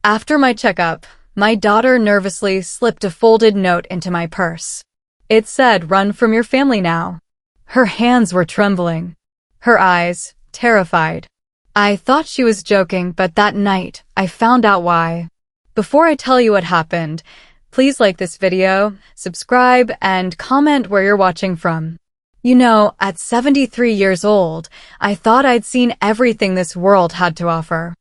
After my checkup, my daughter nervously slipped a folded note into my purse. It said, "Run from your family now." Her hands were trembling. Her eyes, terrified. I thought she was joking, but that night, I found out why. Before I tell you what happened, please like this video, subscribe, and comment where you're watching from. You know, at 73 years old, I thought I'd seen everything this world had to offer.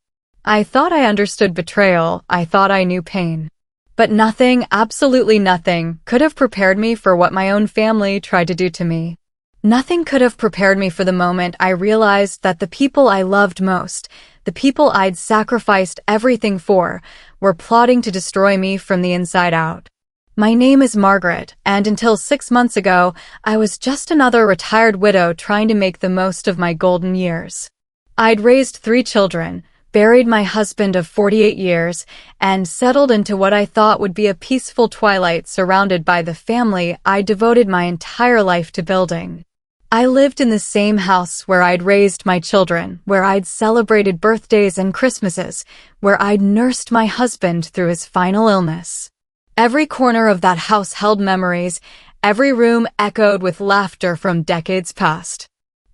I thought I understood betrayal, I thought I knew pain. But nothing, absolutely nothing, could have prepared me for what my own family tried to do to me. Nothing could have prepared me for the moment I realized that the people I loved most, the people I'd sacrificed everything for, were plotting to destroy me from the inside out. My name is Margaret, and until 6 months ago, I was just another retired widow trying to make the most of my golden years. I'd raised 3 children, buried my husband of 48 years, and settled into what I thought would be a peaceful twilight surrounded by the family I devoted my entire life to building. I lived in the same house where I'd raised my children, where I'd celebrated birthdays and Christmases, where I'd nursed my husband through his final illness. Every corner of that house held memories, every room echoed with laughter from decades past.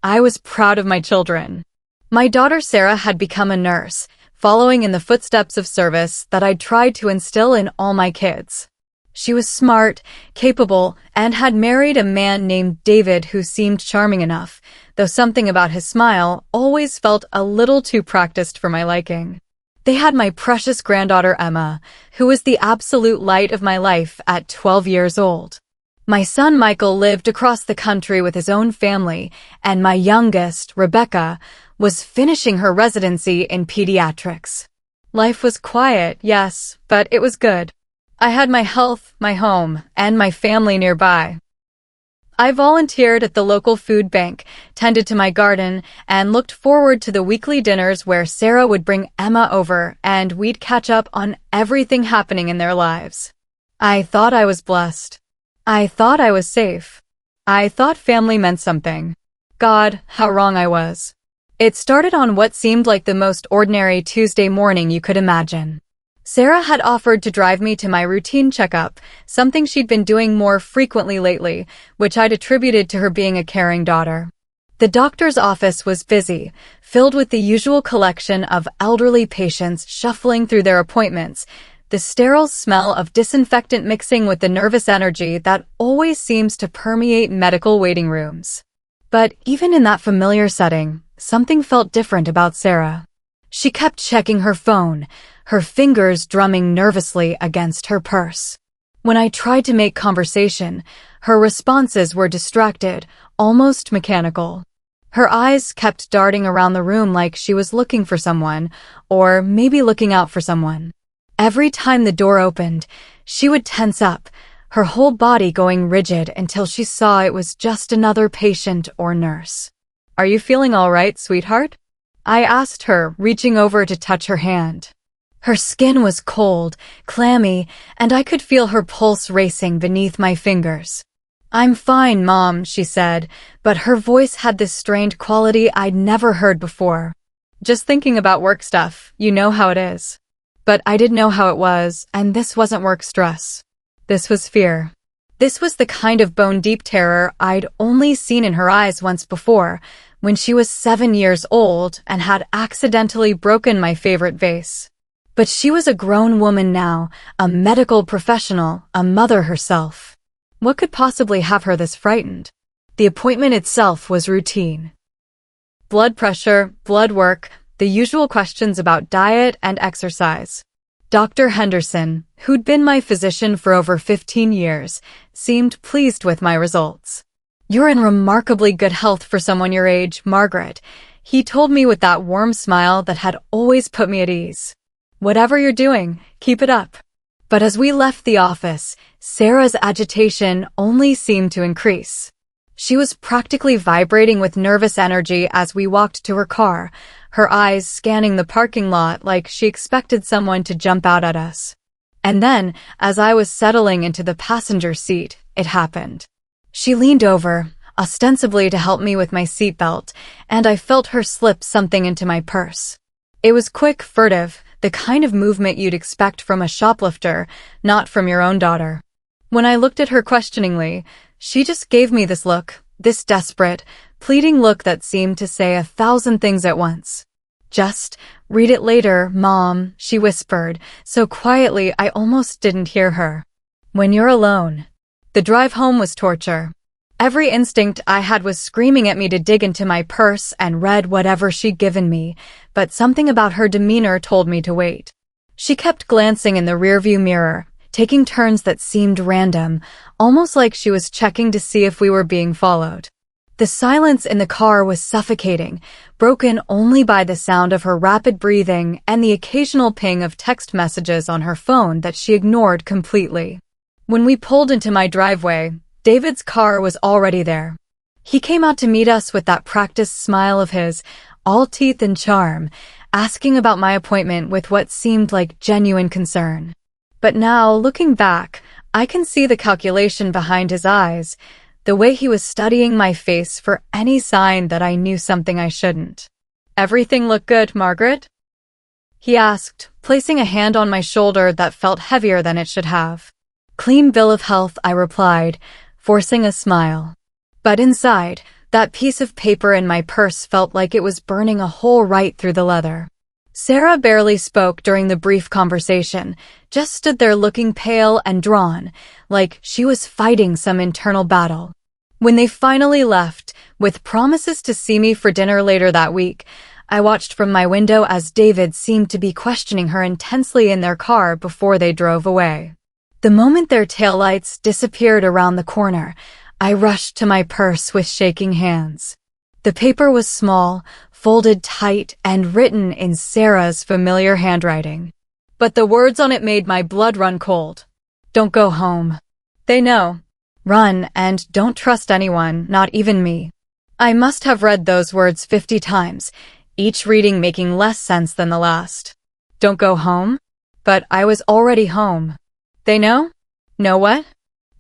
I was proud of my children. My daughter Sarah had become a nurse, following in the footsteps of service that I'd tried to instill in all my kids. She was smart, capable, and had married a man named David who seemed charming enough, though something about his smile always felt a little too practiced for my liking. They had my precious granddaughter Emma, who was the absolute light of my life at 12 years old. My son Michael lived across the country with his own family, and my youngest, Rebecca, was finishing her residency in pediatrics. Life was quiet, yes, but it was good. I had my health, my home, and my family nearby. I volunteered at the local food bank, tended to my garden, and looked forward to the weekly dinners where Sarah would bring Emma over and we'd catch up on everything happening in their lives. I thought I was blessed. I thought I was safe. I thought family meant something. God, how wrong I was. It started on what seemed like the most ordinary Tuesday morning you could imagine. Sarah had offered to drive me to my routine checkup, something she'd been doing more frequently lately, which I'd attributed to her being a caring daughter. The doctor's office was busy, filled with the usual collection of elderly patients shuffling through their appointments, the sterile smell of disinfectant mixing with the nervous energy that always seems to permeate medical waiting rooms. But even in that familiar setting, something felt different about Sarah. She kept checking her phone, her fingers drumming nervously against her purse. When I tried to make conversation, her responses were distracted, almost mechanical. Her eyes kept darting around the room like she was looking for someone, or maybe looking out for someone. Every time the door opened, she would tense up, her whole body going rigid until she saw it was just another patient or nurse. "Are you feeling all right, sweetheart?" I asked her, reaching over to touch her hand. Her skin was cold, clammy, and I could feel her pulse racing beneath my fingers. "I'm fine, Mom," she said, but her voice had this strained quality I'd never heard before. "Just thinking about work stuff, you know how it is." But I didn't know how it was, and this wasn't work stress. This was fear. This was the kind of bone-deep terror I'd only seen in her eyes once before, when she was 7 years old and had accidentally broken my favorite vase. But she was a grown woman now, a medical professional, a mother herself. What could possibly have her this frightened? The appointment itself was routine. Blood pressure, blood work, the usual questions about diet and exercise. Dr. Henderson, who'd been my physician for over 15 years, seemed pleased with my results. "You're in remarkably good health for someone your age, Margaret," he told me with that warm smile that had always put me at ease. "Whatever you're doing, keep it up." But as we left the office, Sarah's agitation only seemed to increase. She was practically vibrating with nervous energy as we walked to her car, her eyes scanning the parking lot like she expected someone to jump out at us. And then, as I was settling into the passenger seat, it happened. She leaned over, ostensibly to help me with my seatbelt, and I felt her slip something into my purse. It was quick, furtive, the kind of movement you'd expect from a shoplifter, not from your own daughter. When I looked at her questioningly, she just gave me this look, this desperate, pleading look that seemed to say 1,000 things at once. "Just read it later, Mom," she whispered, so quietly I almost didn't hear her. "When you're alone." The drive home was torture. Every instinct I had was screaming at me to dig into my purse and read whatever she'd given me, but something about her demeanor told me to wait. She kept glancing in the rearview mirror, taking turns that seemed random, almost like she was checking to see if we were being followed. The silence in the car was suffocating, broken only by the sound of her rapid breathing and the occasional ping of text messages on her phone that she ignored completely. When we pulled into my driveway, David's car was already there. He came out to meet us with that practiced smile of his, all teeth and charm, asking about my appointment with what seemed like genuine concern. But now, looking back, I can see the calculation behind his eyes, the way he was studying my face for any sign that I knew something I shouldn't. "Everything look good, Margaret?" he asked, placing a hand on my shoulder that felt heavier than it should have. "Clean bill of health," I replied, forcing a smile. But inside, that piece of paper in my purse felt like it was burning a hole right through the leather. Sarah barely spoke during the brief conversation, just stood there looking pale and drawn, like she was fighting some internal battle. When they finally left, with promises to see me for dinner later that week, I watched from my window as David seemed to be questioning her intensely in their car before they drove away. The moment their taillights disappeared around the corner, I rushed to my purse with shaking hands. The paper was small, folded tight, and written in Sarah's familiar handwriting. But the words on it made my blood run cold. "Don't go home. They know. Run, and don't trust anyone, not even me." I must have read those words 50 times, each reading making less sense than the last. Don't go home? But I was already home. They know? Know what?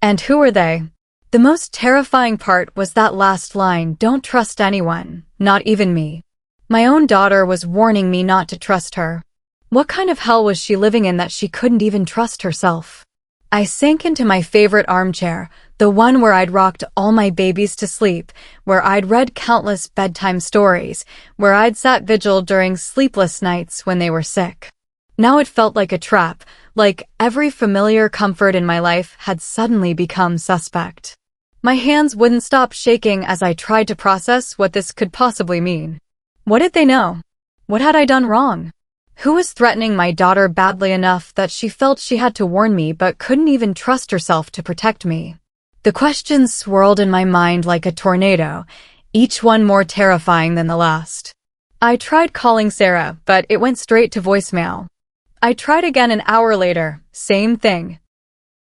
And who are they? The most terrifying part was that last line, "Don't trust anyone, not even me." My own daughter was warning me not to trust her. What kind of hell was she living in that she couldn't even trust herself? I sank into my favorite armchair, the one where I'd rocked all my babies to sleep, where I'd read countless bedtime stories, where I'd sat vigil during sleepless nights when they were sick. Now it felt like a trap, like every familiar comfort in my life had suddenly become suspect. My hands wouldn't stop shaking as I tried to process what this could possibly mean. What did they know? What had I done wrong? Who was threatening my daughter badly enough that she felt she had to warn me but couldn't even trust herself to protect me? The questions swirled in my mind like a tornado, each one more terrifying than the last. I tried calling Sarah, but it went straight to voicemail. I tried again an hour later, same thing.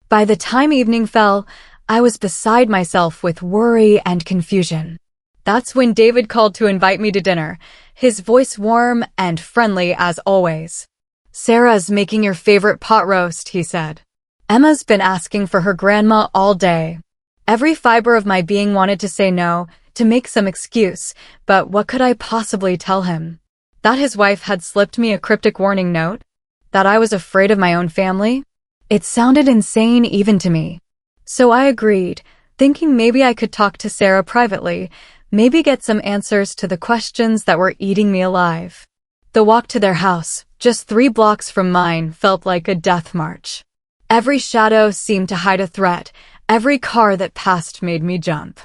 By the time evening fell, I was beside myself with worry and confusion. That's when David called to invite me to dinner, his voice warm and friendly as always. "Sarah's making your favorite pot roast," he said. "Emma's been asking for her grandma all day." Every fiber of my being wanted to say no, to make some excuse, but what could I possibly tell him? That his wife had slipped me a cryptic warning note? That I was afraid of my own family? It sounded insane even to me. So I agreed, thinking maybe I could talk to Sarah privately, maybe get some answers to the questions that were eating me alive. The walk to their house, just 3 blocks from mine, felt like a death march. Every shadow seemed to hide a threat, every car that passed made me jump.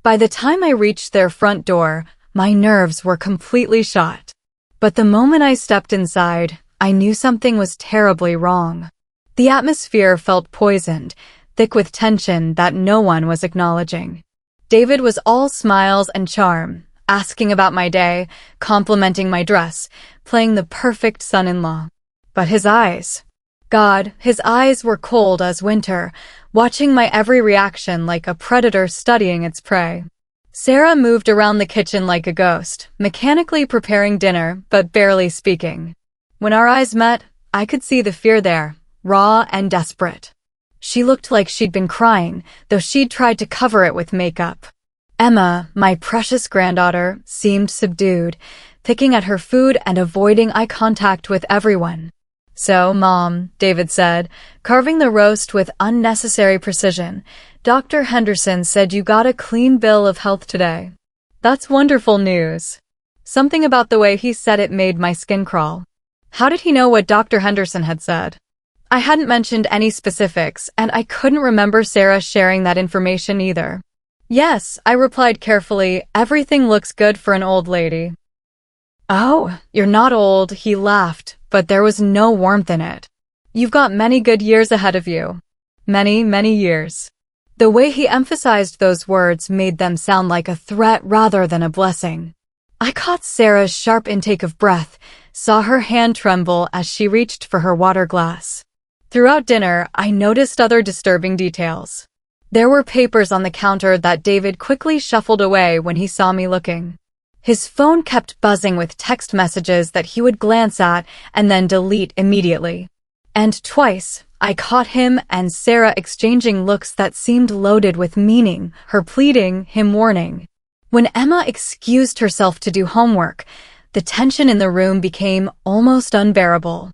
By the time I reached their front door, my nerves were completely shot. But the moment I stepped inside, I knew something was terribly wrong. The atmosphere felt poisoned, thick with tension that no one was acknowledging. David was all smiles and charm, asking about my day, complimenting my dress, playing the perfect son-in-law. But his eyes, God, his eyes were cold as winter, watching my every reaction like a predator studying its prey. Sarah moved around the kitchen like a ghost, mechanically preparing dinner, but barely speaking. When our eyes met, I could see the fear there, raw and desperate. She looked like she'd been crying, though she'd tried to cover it with makeup. Emma, my precious granddaughter, seemed subdued, picking at her food and avoiding eye contact with everyone. "So, Mom," David said, carving the roast with unnecessary precision, "Dr. Henderson said you got a clean bill of health today." "That's wonderful news." Something about the way he said it made my skin crawl. How did he know what Dr. Henderson had said? I hadn't mentioned any specifics, and I couldn't remember Sarah sharing that information either. "Yes," I replied carefully, "everything looks good for an old lady." "Oh, you're not old," he laughed, but there was no warmth in it. "You've got many good years ahead of you. Many, many years." The way he emphasized those words made them sound like a threat rather than a blessing. I caught Sarah's sharp intake of breath, saw her hand tremble as she reached for her water glass. Throughout dinner, I noticed other disturbing details. There were papers on the counter that David quickly shuffled away when he saw me looking. His phone kept buzzing with text messages that he would glance at and then delete immediately. And twice, I caught him and Sarah exchanging looks that seemed loaded with meaning, her pleading, him warning. When Emma excused herself to do homework, the tension in the room became almost unbearable.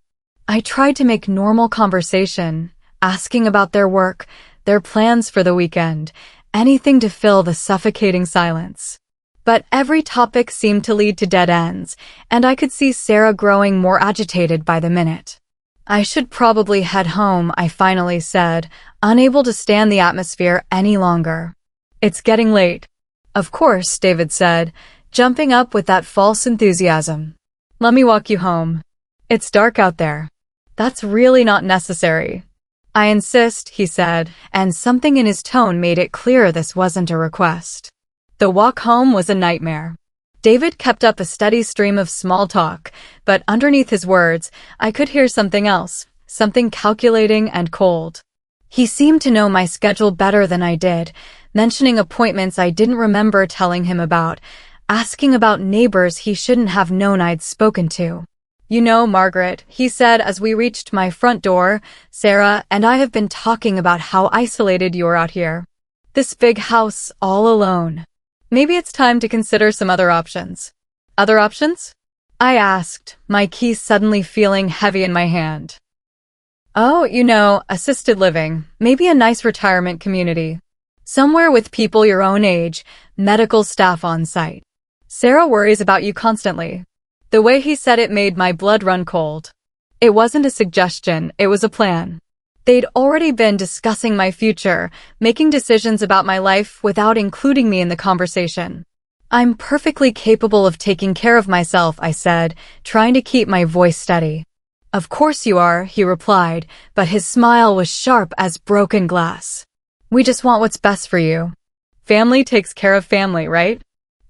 I tried to make normal conversation, asking about their work, their plans for the weekend, anything to fill the suffocating silence. But every topic seemed to lead to dead ends, and I could see Sarah growing more agitated by the minute. "I should probably head home," I finally said, unable to stand the atmosphere any longer. "It's getting late." "Of course," David said, jumping up with that false enthusiasm. "Let me walk you home. It's dark out there." "That's really not necessary." "I insist," he said, and something in his tone made it clear this wasn't a request. The walk home was a nightmare. David kept up a steady stream of small talk, but underneath his words, I could hear something else, something calculating and cold. He seemed to know my schedule better than I did, mentioning appointments I didn't remember telling him about, asking about neighbors he shouldn't have known I'd spoken to. "You know, Margaret," he said as we reached my front door, "Sarah and I have been talking about how isolated you are out here. This big house, all alone. Maybe it's time to consider some other options." "Other options?" I asked, my keys suddenly feeling heavy in my hand. "Oh, you know, assisted living, maybe a nice retirement community. Somewhere with people your own age, medical staff on site. Sarah worries about you constantly." The way he said it made my blood run cold. It wasn't a suggestion, it was a plan. They'd already been discussing my future, making decisions about my life without including me in the conversation. "I'm perfectly capable of taking care of myself," I said, trying to keep my voice steady. "Of course you are," he replied, but his smile was sharp as broken glass. "We just want what's best for you. Family takes care of family, right?"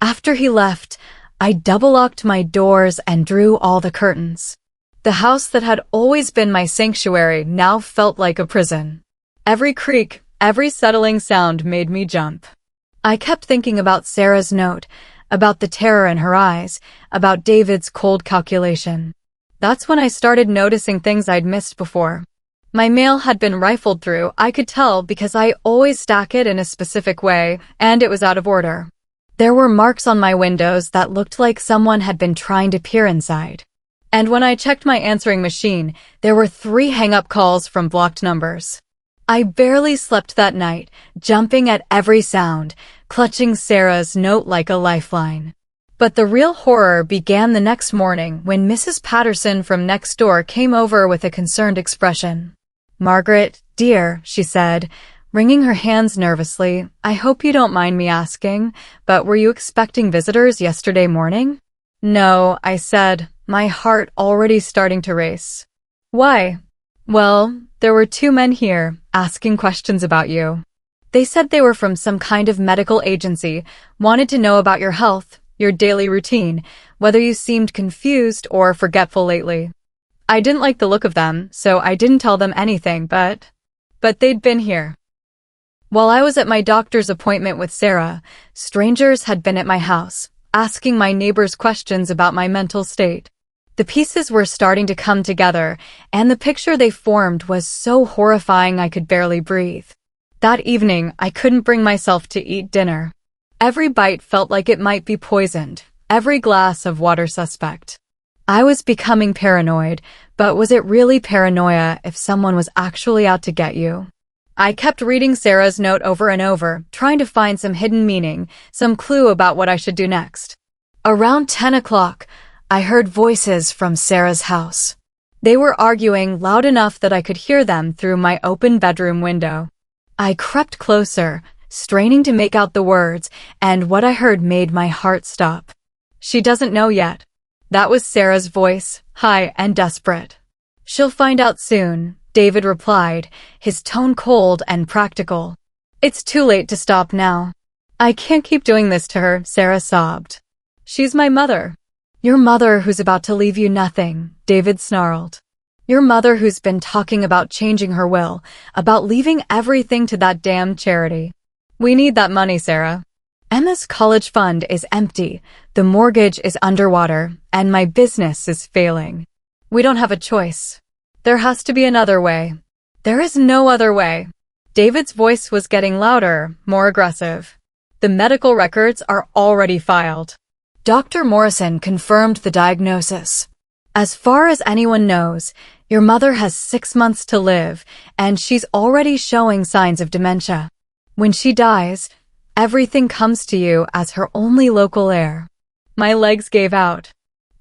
After he left, I double-locked my doors and drew all the curtains. The house that had always been my sanctuary now felt like a prison. Every creak, every settling sound made me jump. I kept thinking about Sarah's note, about the terror in her eyes, about David's cold calculation. That's when I started noticing things I'd missed before. My mail had been rifled through, I could tell because I always stack it in a specific way, and it was out of order. There were marks on my windows that looked like someone had been trying to peer inside. And when I checked my answering machine, there were 3 hang-up calls from blocked numbers. I barely slept that night, jumping at every sound, clutching Sarah's note like a lifeline. But the real horror began the next morning when Mrs. Patterson from next door came over with a concerned expression. "Margaret, dear," she said, wringing her hands nervously, "I hope you don't mind me asking, but were you expecting visitors yesterday morning?" "No," I said, my heart already starting to race. "Why?" "Well, there were 2 men here, asking questions about you. They said they were from some kind of medical agency, wanted to know about your health, your daily routine, whether you seemed confused or forgetful lately. I didn't like the look of them, so I didn't tell them anything, but they'd been here. While I was at my doctor's appointment with Sarah, strangers had been at my house, asking my neighbors questions about my mental state. The pieces were starting to come together, and the picture they formed was so horrifying I could barely breathe. That evening, I couldn't bring myself to eat dinner. Every bite felt like it might be poisoned. every glass of water suspect. I was becoming paranoid, but was it really paranoia if someone was actually out to get you? I kept reading Sarah's note over and over, trying to find some hidden meaning, some clue about what I should do next. Around 10 o'clock, I heard voices from Sarah's house. They were arguing loud enough that I could hear them through my open bedroom window. I crept closer, straining to make out the words, and what I heard made my heart stop. She doesn't know yet. That was Sarah's voice, high and desperate. She'll find out soon, David replied, his tone cold and practical. It's too late to stop now. I can't keep doing this to her, Sarah sobbed. She's my mother. Your mother who's about to leave you nothing, David snarled. Your mother who's been talking about changing her will, about leaving everything to that damn charity. We need that money, Sarah. Emma's college fund is empty, the mortgage is underwater, and my business is failing. We don't have a choice. There has to be another way. There is no other way. David's voice was getting louder, more aggressive. The medical records are already filed. Dr. Morrison confirmed the diagnosis. As far as anyone knows, your mother has 6 months to live, and she's already showing signs of dementia. When she dies, everything comes to you as her only local heir. My legs gave out.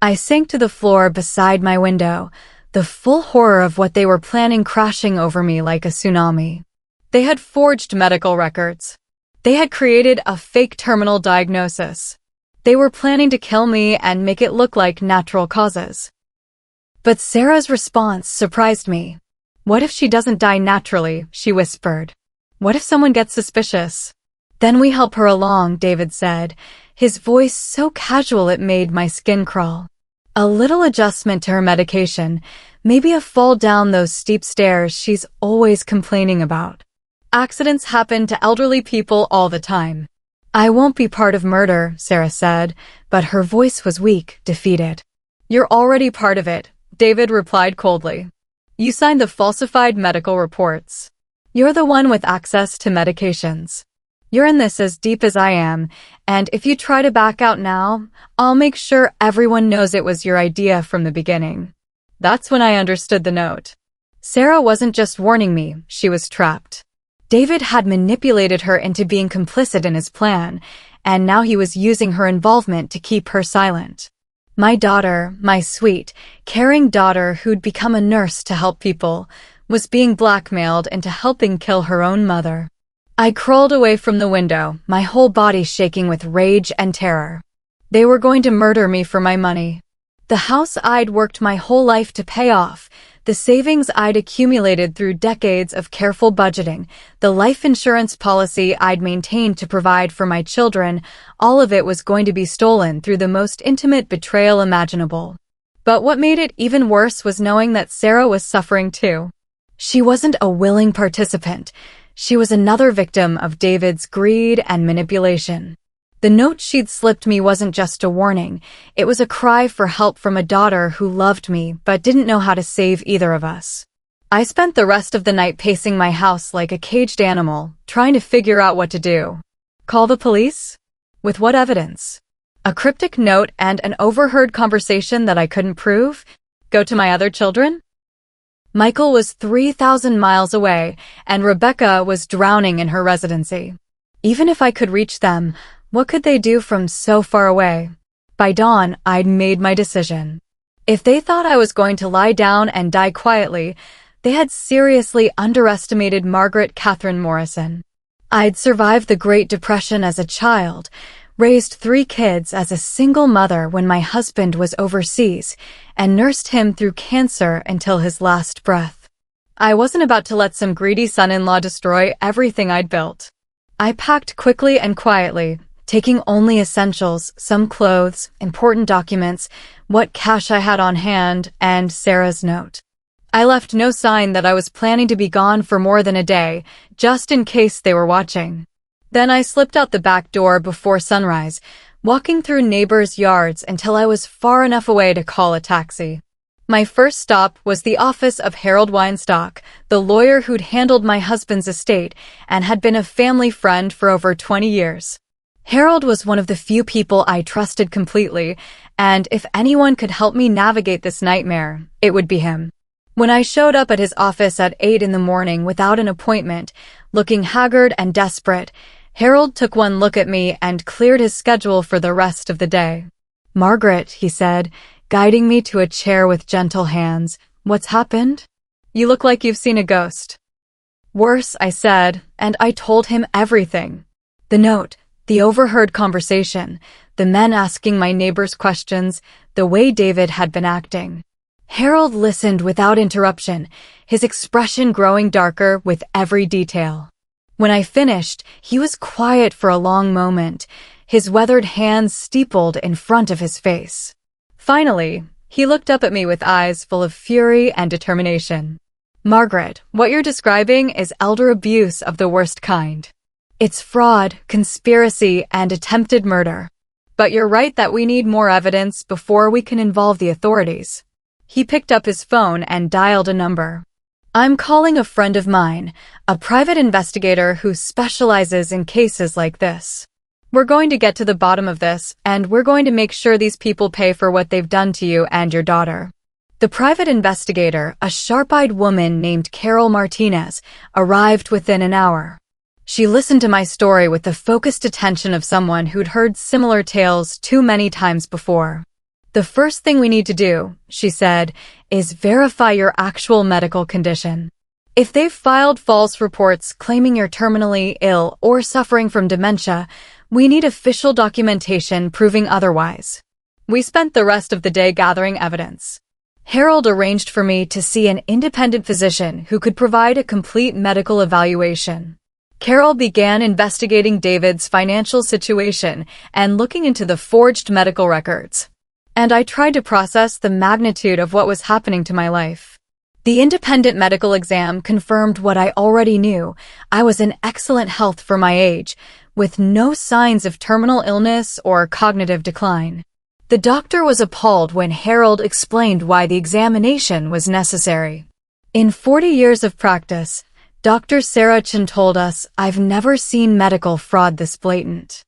I sank to the floor beside my window, the full horror of what they were planning crashing over me like a tsunami. They had forged medical records. They had created a fake terminal diagnosis. They were planning to kill me and make it look like natural causes. But Sarah's response surprised me. What if she doesn't die naturally, she whispered. What if someone gets suspicious? Then we help her along, David said, his voice so casual it made my skin crawl. A little adjustment to her medication, maybe a fall down those steep stairs she's always complaining about. Accidents happen to elderly people all the time. I won't be part of murder, Sarah said, but her voice was weak, defeated. You're already part of it, David replied coldly. You signed the falsified medical reports. You're the one with access to medications. You're in this as deep as I am, and if you try to back out now, I'll make sure everyone knows it was your idea from the beginning. That's when I understood the note. Sarah wasn't just warning me, she was trapped. David had manipulated her into being complicit in his plan, and now he was using her involvement to keep her silent. My daughter, my sweet, caring daughter who'd become a nurse to help people, was being blackmailed into helping kill her own mother. I crawled away from the window, my whole body shaking with rage and terror. They were going to murder me for my money. The house I'd worked my whole life to pay off, the savings I'd accumulated through decades of careful budgeting, the life insurance policy I'd maintained to provide for my children, all of it was going to be stolen through the most intimate betrayal imaginable. But what made it even worse was knowing that Sarah was suffering too. She wasn't a willing participant. She was another victim of David's greed and manipulation. The note she'd slipped me wasn't just a warning. It was a cry for help from a daughter who loved me but didn't know how to save either of us. I spent the rest of the night pacing my house like a caged animal, trying to figure out what to do. Call the police? With what evidence? A cryptic note and an overheard conversation that I couldn't prove? Go to my other children? Michael was 3,000 miles away, and Rebecca was drowning in her residency. Even if I could reach them, what could they do from so far away? By dawn, I'd made my decision. If they thought I was going to lie down and die quietly, they had seriously underestimated Margaret Catherine Morrison. I'd survived the Great Depression as a child, raised 3 kids as a single mother when my husband was overseas, and nursed him through cancer until his last breath. I wasn't about to let some greedy son-in-law destroy everything I'd built. I packed quickly and quietly, taking only essentials, some clothes, important documents, what cash I had on hand, and Sarah's note. I left no sign that I was planning to be gone for more than a day, just in case they were watching. Then I slipped out the back door before sunrise, walking through neighbors' yards until I was far enough away to call a taxi. My first stop was the office of Harold Weinstock, the lawyer who'd handled my husband's estate and had been a family friend for over 20 years. Harold was one of the few people I trusted completely, and if anyone could help me navigate this nightmare, it would be him. When I showed up at his office at 8 in the morning without an appointment, looking haggard and desperate, Harold took one look at me and cleared his schedule for the rest of the day. "Margaret," he said, guiding me to a chair with gentle hands, "what's happened? You look like you've seen a ghost." "Worse," I said, and I told him everything. The note, the overheard conversation, the men asking my neighbors questions, the way David had been acting. Harold listened without interruption, his expression growing darker with every detail. When I finished, he was quiet for a long moment, his weathered hands steepled in front of his face. Finally, he looked up at me with eyes full of fury and determination. "Margaret, what you're describing is elder abuse of the worst kind. It's fraud, conspiracy, and attempted murder. But you're right that we need more evidence before we can involve the authorities." He picked up his phone and dialed a number. "I'm calling a friend of mine, a private investigator who specializes in cases like this. We're going to get to the bottom of this, and we're going to make sure these people pay for what they've done to you and your daughter." The private investigator, a sharp-eyed woman named Carol Martinez, arrived within an hour. She listened to my story with the focused attention of someone who'd heard similar tales too many times before. "The first thing we need to do," she said, "is verify your actual medical condition. If they've filed false reports claiming you're terminally ill or suffering from dementia, we need official documentation proving otherwise." We spent the rest of the day gathering evidence. Harold arranged for me to see an independent physician who could provide a complete medical evaluation. Carol began investigating David's financial situation and looking into the forged medical records. And I tried to process the magnitude of what was happening to my life. The independent medical exam confirmed what I already knew. I was in excellent health for my age, with no signs of terminal illness or cognitive decline. The doctor was appalled when Harold explained why the examination was necessary. "In 40 years of practice," Dr. Sarah Chen told us, "I've never seen medical fraud this blatant."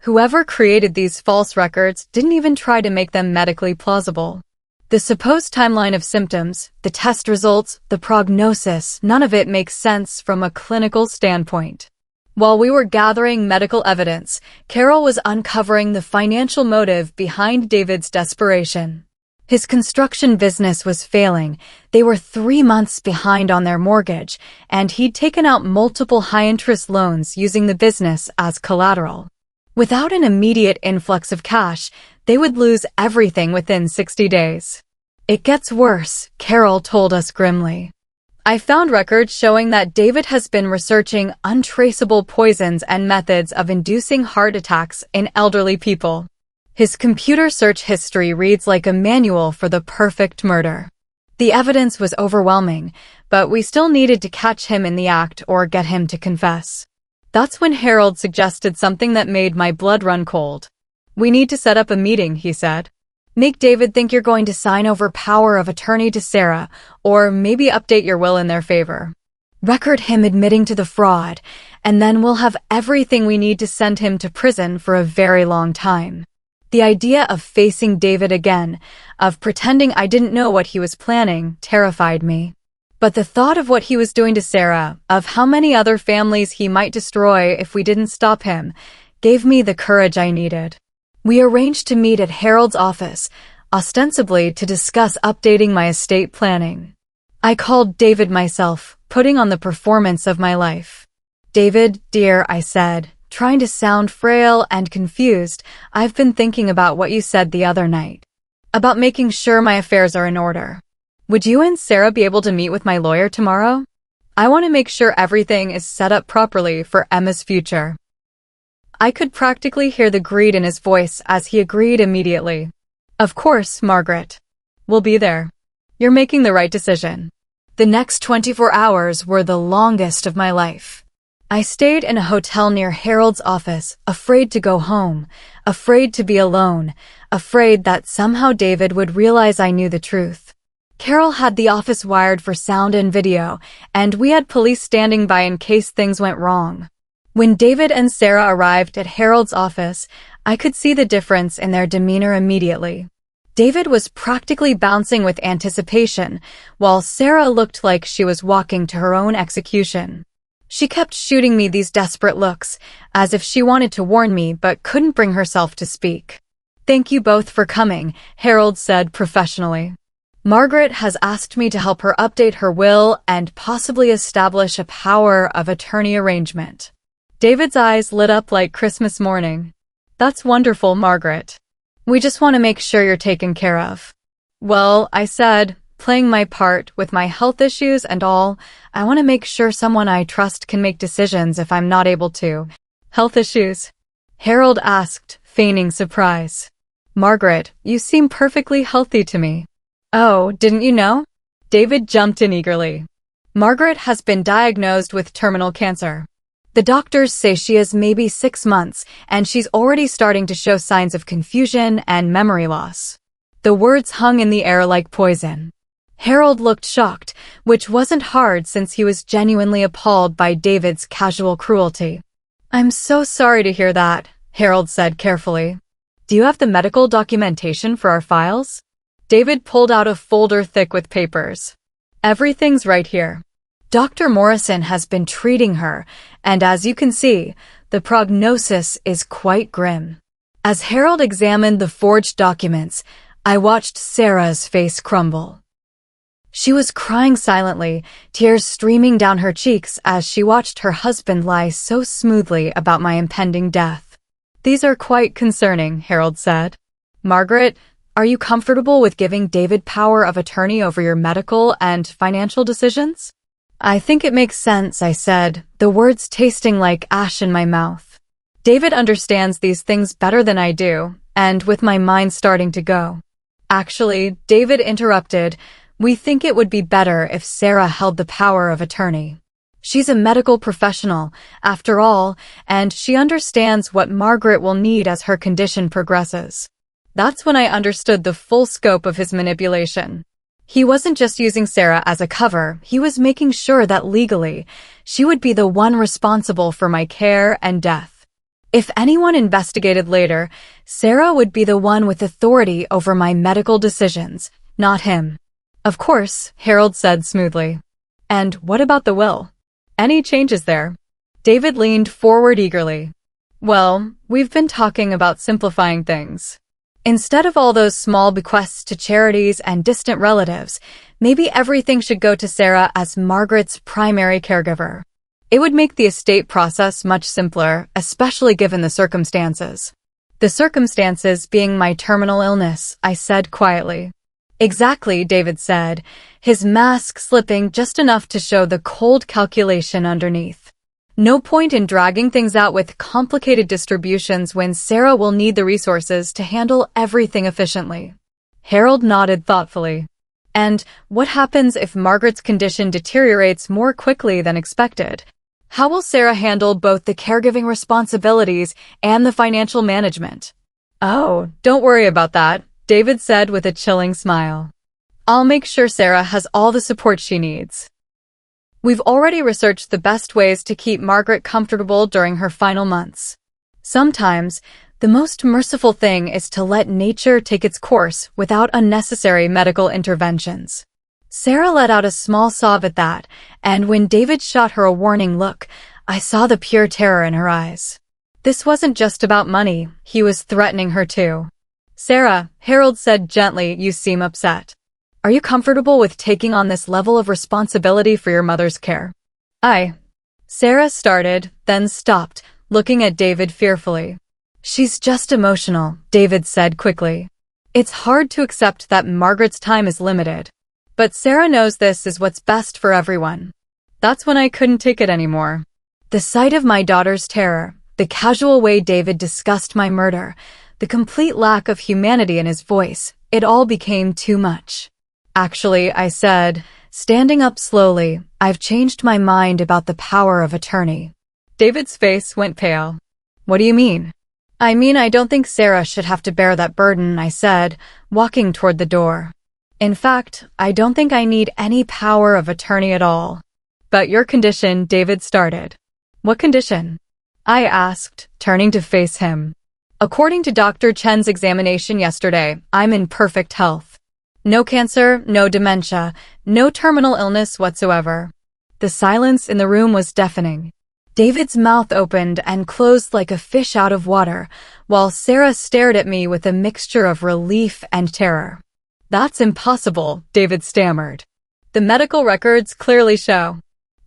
Whoever created these false records didn't even try to make them medically plausible. The supposed timeline of symptoms, the test results, the prognosis, none of it makes sense from a clinical standpoint. While we were gathering medical evidence, Carol was uncovering the financial motive behind David's desperation. His construction business was failing, they were 3 months behind on their mortgage, and he'd taken out multiple high-interest loans using the business as collateral. Without an immediate influx of cash, they would lose everything within 60 days. "It gets worse," Carol told us grimly. "I found records showing that David has been researching untraceable poisons and methods of inducing heart attacks in elderly people. His computer search history reads like a manual for the perfect murder." The evidence was overwhelming, but we still needed to catch him in the act or get him to confess. That's when Harold suggested something that made my blood run cold. "We need to set up a meeting," he said. "Make David think you're going to sign over power of attorney to Sarah, or maybe update your will in their favor. Record him admitting to the fraud, and then we'll have everything we need to send him to prison for a very long time." The idea of facing David again, of pretending I didn't know what he was planning, terrified me. But the thought of what he was doing to Sarah, of how many other families he might destroy if we didn't stop him, gave me the courage I needed. We arranged to meet at Harold's office, ostensibly to discuss updating my estate planning. I called David myself, putting on the performance of my life. "David, dear," I said, trying to sound frail and confused, "I've been thinking about what you said the other night. About making sure my affairs are in order. Would you and Sarah be able to meet with my lawyer tomorrow? I want to make sure everything is set up properly for Emma's future." I could practically hear the greed in his voice as he agreed immediately. "Of course, Margaret. We'll be there. You're making the right decision." The next 24 hours were the longest of my life. I stayed in a hotel near Harold's office, afraid to go home, afraid to be alone, afraid that somehow David would realize I knew the truth. Carol had the office wired for sound and video, and we had police standing by in case things went wrong. When David and Sarah arrived at Harold's office, I could see the difference in their demeanor immediately. David was practically bouncing with anticipation, while Sarah looked like she was walking to her own execution. She kept shooting me these desperate looks, as if she wanted to warn me but couldn't bring herself to speak. "Thank you both for coming," Harold said professionally. "Margaret has asked me to help her update her will and possibly establish a power of attorney arrangement." David's eyes lit up like Christmas morning. "That's wonderful, Margaret. We just want to make sure you're taken care of." "Well," I said, playing my part with my health issues and all, "I want to make sure someone I trust can make decisions if I'm not able to." "Health issues?" Harold asked, feigning surprise. "Margaret, you seem perfectly healthy to me." "Oh, didn't you know?" David jumped in eagerly. "Margaret has been diagnosed with terminal cancer. The doctors say she is maybe 6 months, and she's already starting to show signs of confusion and memory loss." The words hung in the air like poison. Harold looked shocked, which wasn't hard since he was genuinely appalled by David's casual cruelty. "I'm so sorry to hear that," Harold said carefully. "Do you have the medical documentation for our files?" David pulled out a folder thick with papers. "Everything's right here. Dr. Morrison has been treating her, and as you can see, the prognosis is quite grim." As Harold examined the forged documents, I watched Sarah's face crumble. She was crying silently, tears streaming down her cheeks as she watched her husband lie so smoothly about my impending death. "These are quite concerning," Harold said. "Margaret, are you comfortable with giving David power of attorney over your medical and financial decisions?" "I think it makes sense," I said, the words tasting like ash in my mouth. "David understands these things better than I do," and with my mind starting to go. "Actually," David interrupted, "we think it would be better if Sarah held the power of attorney. She's a medical professional, after all, and she understands what Margaret will need as her condition progresses." That's when I understood the full scope of his manipulation. He wasn't just using Sarah as a cover, he was making sure that legally, she would be the one responsible for my care and death. If anyone investigated later, Sarah would be the one with authority over my medical decisions, not him. "Of course," Harold said smoothly. "And what about the will? Any changes there?" David leaned forward eagerly. "Well, we've been talking about simplifying things. Instead of all those small bequests to charities and distant relatives, maybe everything should go to Sarah as Margaret's primary caregiver. It would make the estate process much simpler, especially given the circumstances." "The circumstances being my terminal illness," I said quietly. "Exactly," David said, his mask slipping just enough to show the cold calculation underneath. "No point in dragging things out with complicated distributions when Sarah will need the resources to handle everything efficiently." Harold nodded thoughtfully. "And what happens if Margaret's condition deteriorates more quickly than expected? How will Sarah handle both the caregiving responsibilities and the financial management?" "Oh, don't worry about that," David said with a chilling smile. "I'll make sure Sarah has all the support she needs. We've already researched the best ways to keep Margaret comfortable during her final months. Sometimes, the most merciful thing is to let nature take its course without unnecessary medical interventions." Sarah let out a small sob at that, and when David shot her a warning look, I saw the pure terror in her eyes. This wasn't just about money, he was threatening her too. "Sarah," Harold said gently, "you seem upset. Are you comfortable with taking on this level of responsibility for your mother's care?" Sarah started, then stopped, looking at David fearfully. "She's just emotional," David said quickly. "It's hard to accept that Margaret's time is limited. But Sarah knows this is what's best for everyone." That's when I couldn't take it anymore. The sight of my daughter's terror, the casual way David discussed my murder, the complete lack of humanity in his voice, it all became too much. "Actually," I said, standing up slowly, "I've changed my mind about the power of attorney." David's face went pale. "What do you mean?" "I mean, I don't think Sarah should have to bear that burden," I said, walking toward the door. "In fact, I don't think I need any power of attorney at all." "But your condition," David started. "What condition?" I asked, turning to face him. According to Dr. Chen's examination yesterday, I'm in perfect health. No cancer, no dementia, no terminal illness whatsoever. The silence in the room was deafening. David's mouth opened and closed like a fish out of water, while Sarah stared at me with a mixture of relief and terror. That's impossible, David stammered. The medical records clearly show.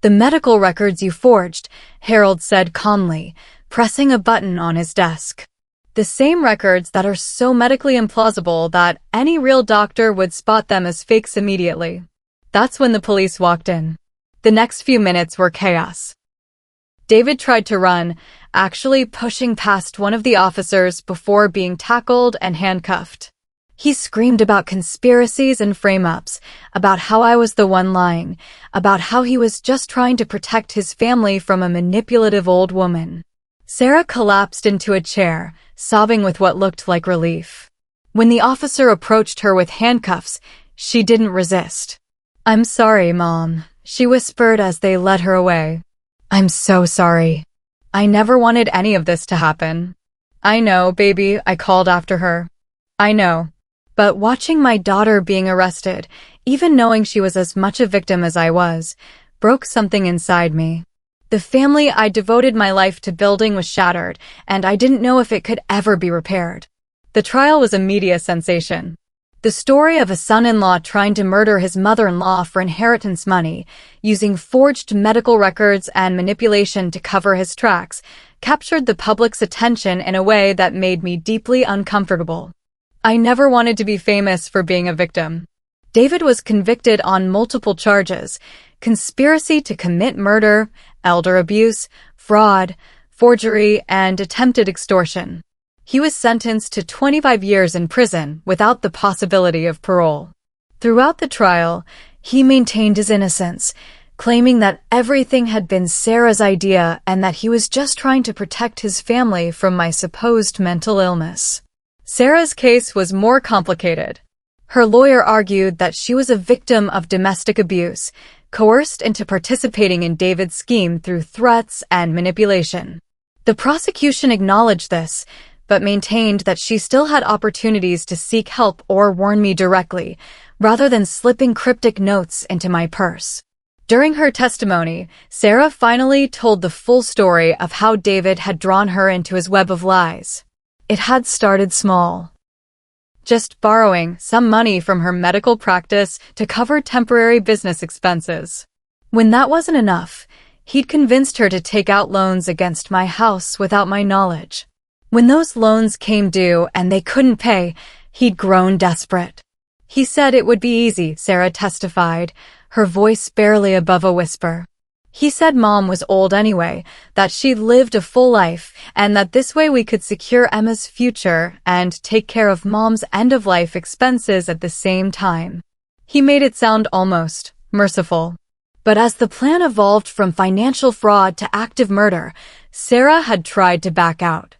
The medical records you forged, Harold said calmly, pressing a button on his desk. The same records that are so medically implausible that any real doctor would spot them as fakes immediately. That's when the police walked in. The next few minutes were chaos. David tried to run, actually pushing past one of the officers before being tackled and handcuffed. He screamed about conspiracies and frame-ups, about how I was the one lying, about how he was just trying to protect his family from a manipulative old woman. Sarah collapsed into a chair, sobbing with what looked like relief. When the officer approached her with handcuffs, she didn't resist. "I'm sorry, Mom," she whispered as they led her away. "I'm so sorry. I never wanted any of this to happen." "I know, baby," I called after her. "I know." But watching my daughter being arrested, even knowing she was as much a victim as I was, broke something inside me. The family I devoted my life to building was shattered, and I didn't know if it could ever be repaired. The trial was a media sensation. The story of a son-in-law trying to murder his mother-in-law for inheritance money, using forged medical records and manipulation to cover his tracks, captured the public's attention in a way that made me deeply uncomfortable. I never wanted to be famous for being a victim. David was convicted on multiple charges: conspiracy to commit murder, elder abuse, fraud, forgery, and attempted extortion. He was sentenced to 25 years in prison without the possibility of parole. Throughout the trial, he maintained his innocence, claiming that everything had been Sarah's idea and that he was just trying to protect his family from my supposed mental illness. Sarah's case was more complicated. Her lawyer argued that she was a victim of domestic abuse, coerced into participating in David's scheme through threats and manipulation. The prosecution acknowledged this, but maintained that she still had opportunities to seek help or warn me directly, rather than slipping cryptic notes into my purse. During her testimony, Sarah finally told the full story of how David had drawn her into his web of lies. It had started small. Just borrowing some money from her medical practice to cover temporary business expenses. When that wasn't enough, he'd convinced her to take out loans against my house without my knowledge. When those loans came due and they couldn't pay, he'd grown desperate. He said it would be easy, Sarah testified, her voice barely above a whisper. He said Mom was old anyway, that she'd lived a full life, and that this way we could secure Emma's future and take care of Mom's end-of-life expenses at the same time. He made it sound almost merciful. But as the plan evolved from financial fraud to active murder, Sarah had tried to back out.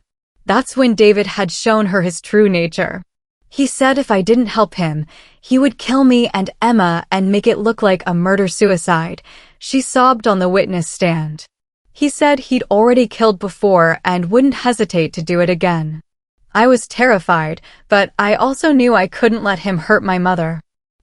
That's when David had shown her his true nature. He said if I didn't help him, he would kill me and Emma and make it look like a murder-suicide. She sobbed on the witness stand. He said he'd already killed before and wouldn't hesitate to do it again. I was terrified, but I also knew I couldn't let him hurt my mother.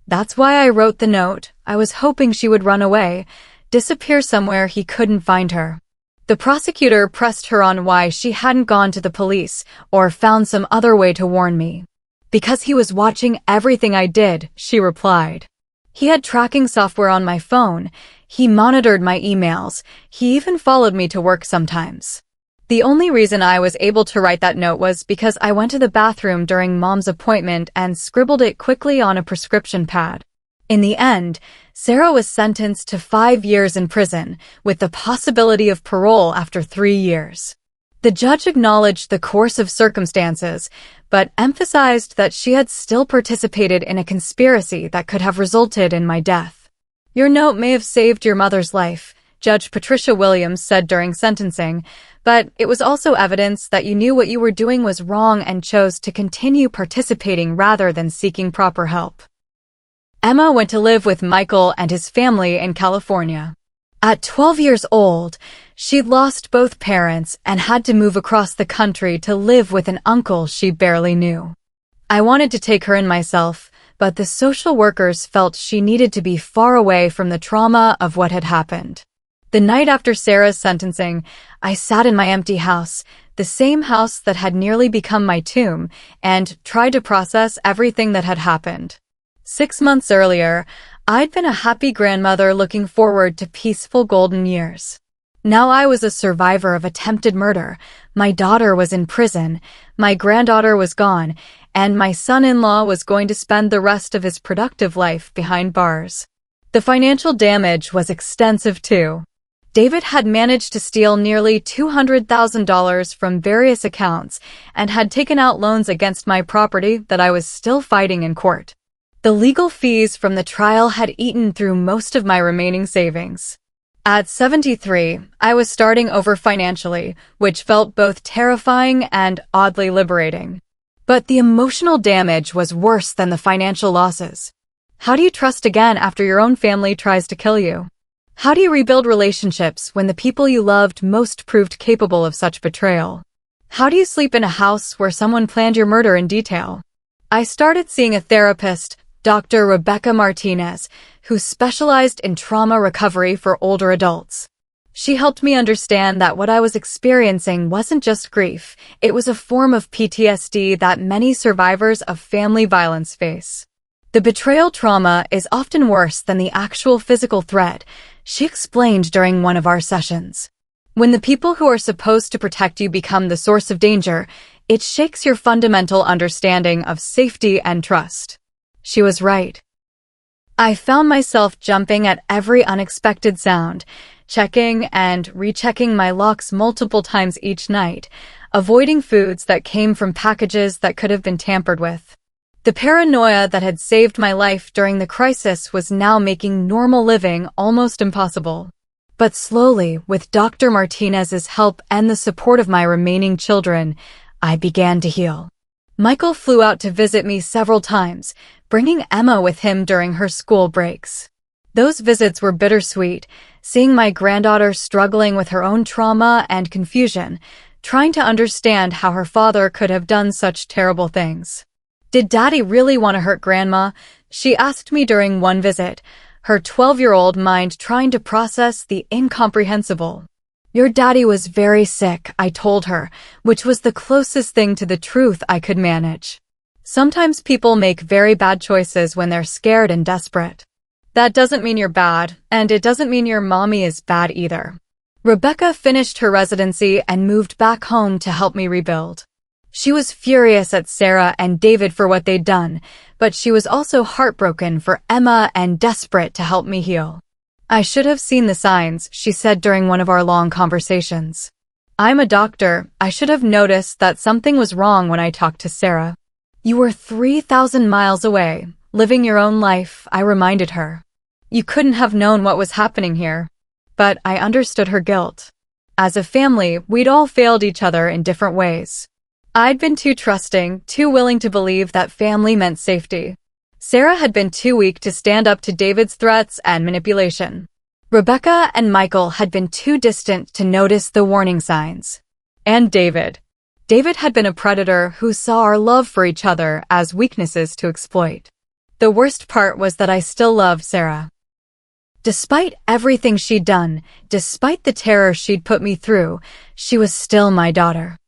That's why I wrote the note. I was hoping she would run away, disappear somewhere he couldn't find her. The prosecutor pressed her on why she hadn't gone to the police or found some other way to warn me. Because he was watching everything I did, she replied. He had tracking software on my phone. He monitored my emails. He even followed me to work sometimes. The only reason I was able to write that note was because I went to the bathroom during Mom's appointment and scribbled it quickly on a prescription pad. In the end, Sarah was sentenced to 5 years in prison, with the possibility of parole after 3 years. The judge acknowledged the course of circumstances, but emphasized that she had still participated in a conspiracy that could have resulted in my death. "Your note may have saved your mother's life," Judge Patricia Williams said during sentencing, "but it was also evidence that you knew what you were doing was wrong and chose to continue participating rather than seeking proper help." Emma went to live with Michael and his family in California. At 12 years old, She'd lost both parents and had to move across the country to live with an uncle she barely knew. I wanted to take her in myself, but the social workers felt she needed to be far away from the trauma of what had happened. The night after Sarah's sentencing, I sat in my empty house, the same house that had nearly become my tomb, and tried to process everything that had happened. 6 months earlier, I'd been a happy grandmother looking forward to peaceful golden years. Now I was a survivor of attempted murder, my daughter was in prison, my granddaughter was gone, and my son-in-law was going to spend the rest of his productive life behind bars. The financial damage was extensive too. David had managed to steal nearly $200,000 from various accounts and had taken out loans against my property that I was still fighting in court. The legal fees from the trial had eaten through most of my remaining savings. At 73, I was starting over financially, which felt both terrifying and oddly liberating. But the emotional damage was worse than the financial losses. How do you trust again after your own family tries to kill you? How do you rebuild relationships when the people you loved most proved capable of such betrayal? How do you sleep in a house where someone planned your murder in detail? I started seeing a therapist, Dr. Rebecca Martinez, who specialized in trauma recovery for older adults. She helped me understand that what I was experiencing wasn't just grief, it was a form of PTSD that many survivors of family violence face. The betrayal trauma is often worse than the actual physical threat, she explained during one of our sessions. When the people who are supposed to protect you become the source of danger, it shakes your fundamental understanding of safety and trust. She was right. I found myself jumping at every unexpected sound, checking and rechecking my locks multiple times each night, avoiding foods that came from packages that could have been tampered with. The paranoia that had saved my life during the crisis was now making normal living almost impossible. But slowly, with Dr. Martinez's help and the support of my remaining children, I began to heal. Michael flew out to visit me several times, bringing Emma with him during her school breaks. Those visits were bittersweet, seeing my granddaughter struggling with her own trauma and confusion, trying to understand how her father could have done such terrible things. Did Daddy really want to hurt Grandma? She asked me during one visit, her 12-year-old mind trying to process the incomprehensible. Your daddy was very sick, I told her, which was the closest thing to the truth I could manage. Sometimes people make very bad choices when they're scared and desperate. That doesn't mean you're bad, and it doesn't mean your mommy is bad either. Rebecca finished her residency and moved back home to help me rebuild. She was furious at Sarah and David for what they'd done, but she was also heartbroken for Emma and desperate to help me heal. I should have seen the signs, she said during one of our long conversations. I'm a doctor, I should have noticed that something was wrong when I talked to Sarah. You were 3,000 miles away, living your own life, I reminded her. You couldn't have known what was happening here. But I understood her guilt. As a family, we'd all failed each other in different ways. I'd been too trusting, too willing to believe that family meant safety. Sarah had been too weak to stand up to David's threats and manipulation. Rebecca and Michael had been too distant to notice the warning signs. And David. David had been a predator who saw our love for each other as weaknesses to exploit. The worst part was that I still loved Sarah. Despite everything she'd done, despite the terror she'd put me through, she was still my daughter.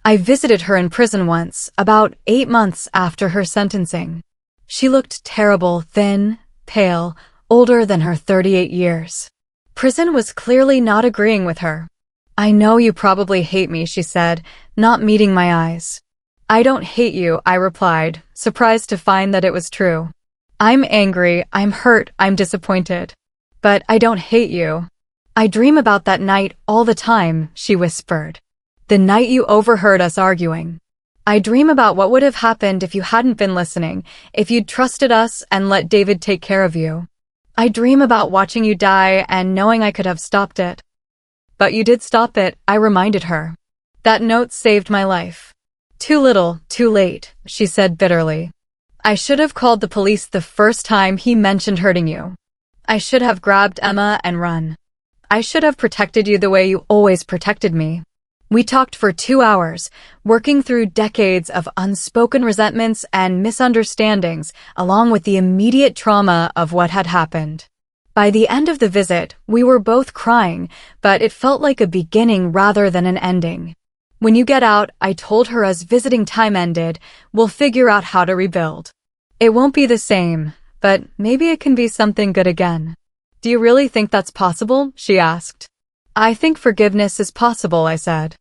I visited her in prison once, about 8 months after her sentencing. She looked terrible, thin, pale, older than her 38 years. Prison was clearly not agreeing with her. I know you probably hate me, she said, not meeting my eyes. I don't hate you, I replied, surprised to find that it was true. I'm angry, I'm hurt, I'm disappointed. But I don't hate you. I dream about that night all the time, she whispered. The night you overheard us arguing. I dream about what would have happened if you hadn't been listening, if you'd trusted us and let David take care of you. I dream about watching you die and knowing I could have stopped it. But you did stop it, I reminded her. That note saved my life. Too little, too late, she said bitterly. I should have called the police the first time he mentioned hurting you. I should have grabbed Emma and run. I should have protected you the way you always protected me. We talked for 2 hours, working through decades of unspoken resentments and misunderstandings, along with the immediate trauma of what had happened. By the end of the visit, we were both crying, but it felt like a beginning rather than an ending. When you get out, I told her as visiting time ended, we'll figure out how to rebuild. It won't be the same, but maybe it can be something good again. Do you really think that's possible? She asked. I think forgiveness is possible, I said.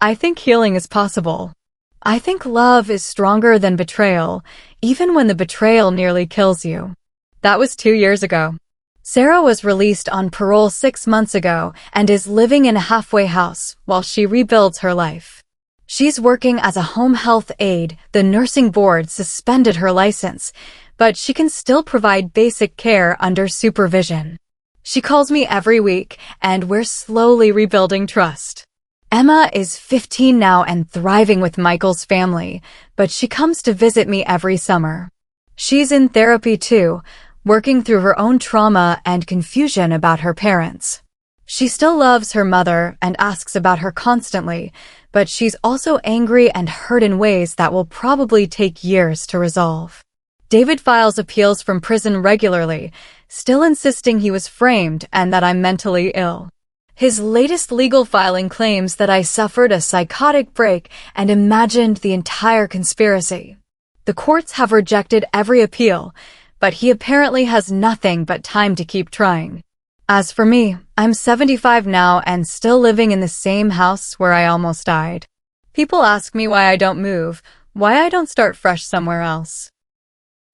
I think healing is possible. I think love is stronger than betrayal, even when the betrayal nearly kills you. That was 2 years ago. Sarah was released on parole 6 months ago and is living in a halfway house while she rebuilds her life. She's working as a home health aide. The nursing board suspended her license, but she can still provide basic care under supervision. She calls me every week, and we're slowly rebuilding trust. Emma is 15 now and thriving with Michael's family, but she comes to visit me every summer. She's in therapy too, working through her own trauma and confusion about her parents. She still loves her mother and asks about her constantly, but she's also angry and hurt in ways that will probably take years to resolve. David files appeals from prison regularly, still insisting he was framed and that I'm mentally ill. His latest legal filing claims that I suffered a psychotic break and imagined the entire conspiracy. The courts have rejected every appeal, but he apparently has nothing but time to keep trying. As for me, I'm 75 now and still living in the same house where I almost died. People ask me why I don't move, why I don't start fresh somewhere else.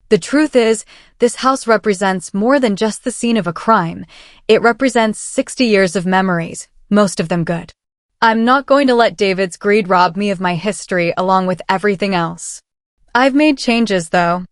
The truth is, this house represents more than just the scene of a crime. It represents 60 years of memories, most of them good. I'm not going to let David's greed rob me of my history along with everything else. I've made changes, though.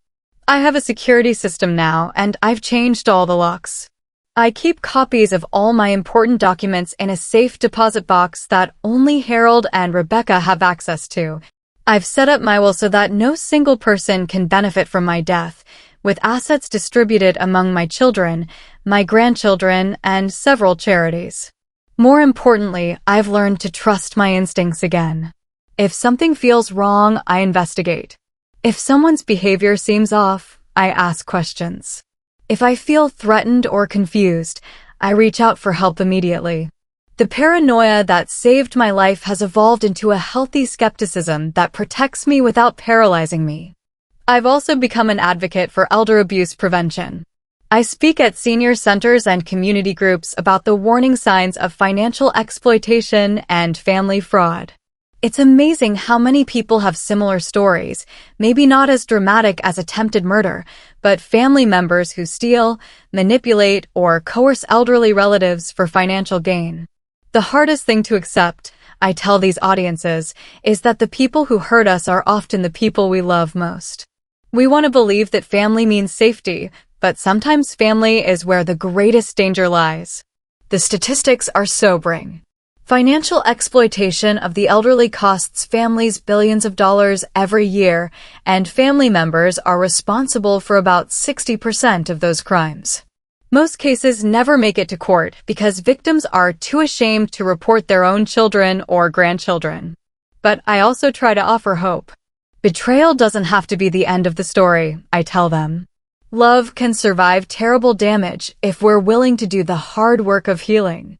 I have a security system now, and I've changed all the locks. I keep copies of all my important documents in a safe deposit box that only Harold and Rebecca have access to. I've set up my will so that no single person can benefit from my death, with assets distributed among my children, my grandchildren, and several charities. More importantly, I've learned to trust my instincts again. If something feels wrong, I investigate. If someone's behavior seems off, I ask questions. If I feel threatened or confused, I reach out for help immediately. The paranoia that saved my life has evolved into a healthy skepticism that protects me without paralyzing me. I've also become an advocate for elder abuse prevention. I speak at senior centers and community groups about the warning signs of financial exploitation and family fraud. It's amazing how many people have similar stories, maybe not as dramatic as attempted murder, but family members who steal, manipulate, or coerce elderly relatives for financial gain. The hardest thing to accept, I tell these audiences, is that the people who hurt us are often the people we love most. We want to believe that family means safety, but sometimes family is where the greatest danger lies. The statistics are sobering. Financial exploitation of the elderly costs families billions of dollars every year, and family members are responsible for about 60% of those crimes. Most cases never make it to court because victims are too ashamed to report their own children or grandchildren. But I also try to offer hope. Betrayal doesn't have to be the end of the story, I tell them. Love can survive terrible damage if we're willing to do the hard work of healing.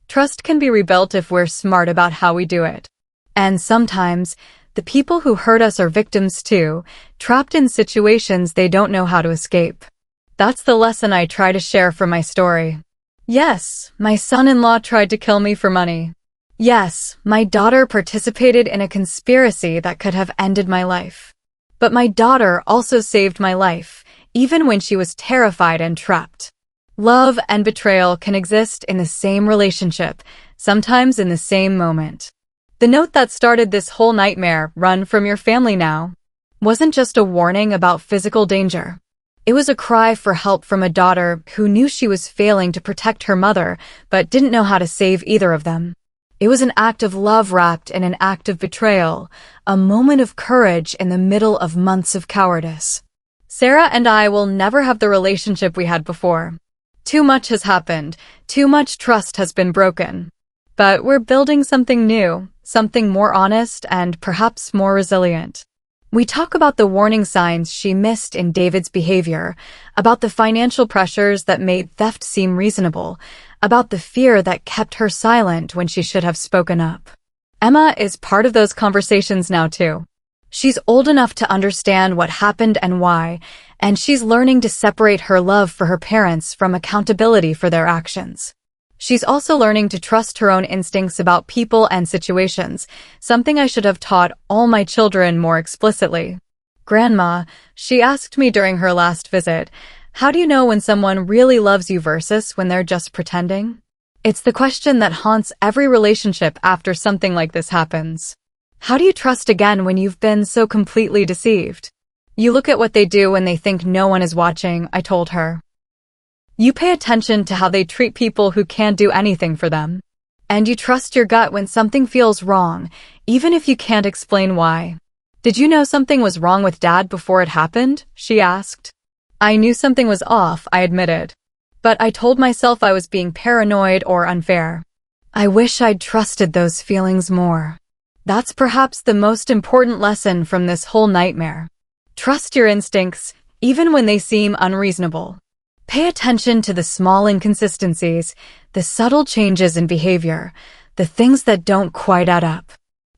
Trust can be rebuilt if we're smart about how we do it. And sometimes, the people who hurt us are victims too, trapped in situations they don't know how to escape. That's the lesson I try to share from my story. Yes, my son-in-law tried to kill me for money. Yes, my daughter participated in a conspiracy that could have ended my life. But my daughter also saved my life, even when she was terrified and trapped. Love and betrayal can exist in the same relationship, sometimes in the same moment. The note that started this whole nightmare, "Run from your family now," wasn't just a warning about physical danger. It was a cry for help from a daughter who knew she was failing to protect her mother, but didn't know how to save either of them. It was an act of love wrapped in an act of betrayal, a moment of courage in the middle of months of cowardice. Sarah and I will never have the relationship we had before. Too much has happened. Too much trust has been broken. But we're building something new, something more honest and perhaps more resilient. We talk about the warning signs she missed in David's behavior, about the financial pressures that made theft seem reasonable, about the fear that kept her silent when she should have spoken up. Emma is part of those conversations now too. She's old enough to understand what happened and why, and she's learning to separate her love for her parents from accountability for their actions. She's also learning to trust her own instincts about people and situations, something I should have taught all my children more explicitly. Grandma, she asked me during her last visit, how do you know when someone really loves you versus when they're just pretending? It's the question that haunts every relationship after something like this happens. How do you trust again when you've been so completely deceived? You look at what they do when they think no one is watching, I told her. You pay attention to how they treat people who can't do anything for them. And you trust your gut when something feels wrong, even if you can't explain why. Did you know something was wrong with Dad before it happened? She asked. I knew something was off, I admitted. But I told myself I was being paranoid or unfair. I wish I'd trusted those feelings more. That's perhaps the most important lesson from this whole nightmare. Trust your instincts, even when they seem unreasonable. Pay attention to the small inconsistencies, the subtle changes in behavior, the things that don't quite add up.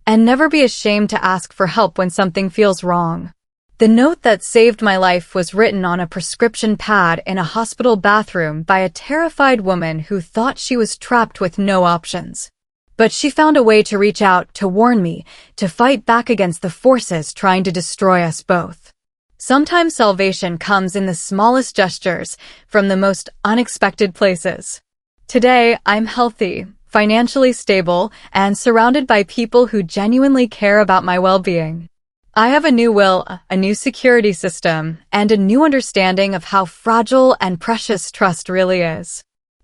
And never be ashamed to ask for help when something feels wrong. The note that saved my life was written on a prescription pad in a hospital bathroom by a terrified woman who thought she was trapped with no options. But she found a way to reach out, to warn me, to fight back against the forces trying to destroy us both. Sometimes salvation comes in the smallest gestures, from the most unexpected places. Today, I'm healthy, financially stable, and surrounded by people who genuinely care about my well-being. I have a new will, a new security system, and a new understanding of how fragile and precious trust really is.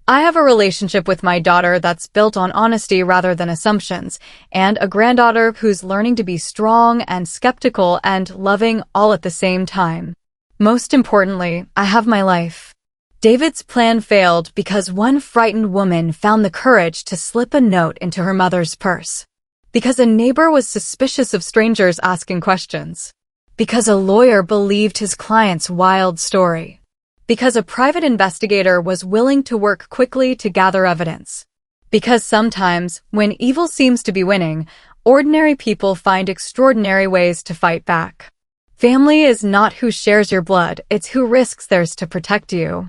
I have a relationship with my daughter that's built on honesty rather than assumptions, and a granddaughter who's learning to be strong and skeptical and loving all at the same time. Most importantly, I have my life. David's plan failed because one frightened woman found the courage to slip a note into her mother's purse. Because a neighbor was suspicious of strangers asking questions. Because a lawyer believed his client's wild story. Because a private investigator was willing to work quickly to gather evidence. Because sometimes, when evil seems to be winning, ordinary people find extraordinary ways to fight back. Family is not who shares your blood, it's who risks theirs to protect you.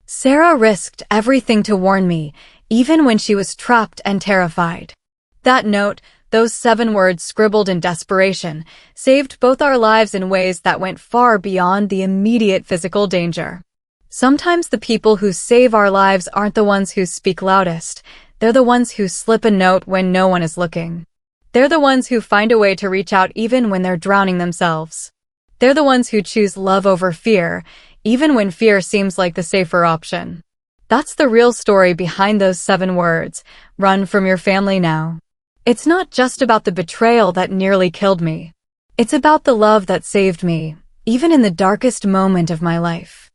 Sarah risked everything to warn me, even when she was trapped and terrified. That note, those 7 words scribbled in desperation, saved both our lives in ways that went far beyond the immediate physical danger. Sometimes the people who save our lives aren't the ones who speak loudest. They're the ones who slip a note when no one is looking. They're the ones who find a way to reach out even when they're drowning themselves. They're the ones who choose love over fear, even when fear seems like the safer option. That's the real story behind those 7 words. Run from your family now. It's not just about the betrayal that nearly killed me. It's about the love that saved me, even in the darkest moment of my life.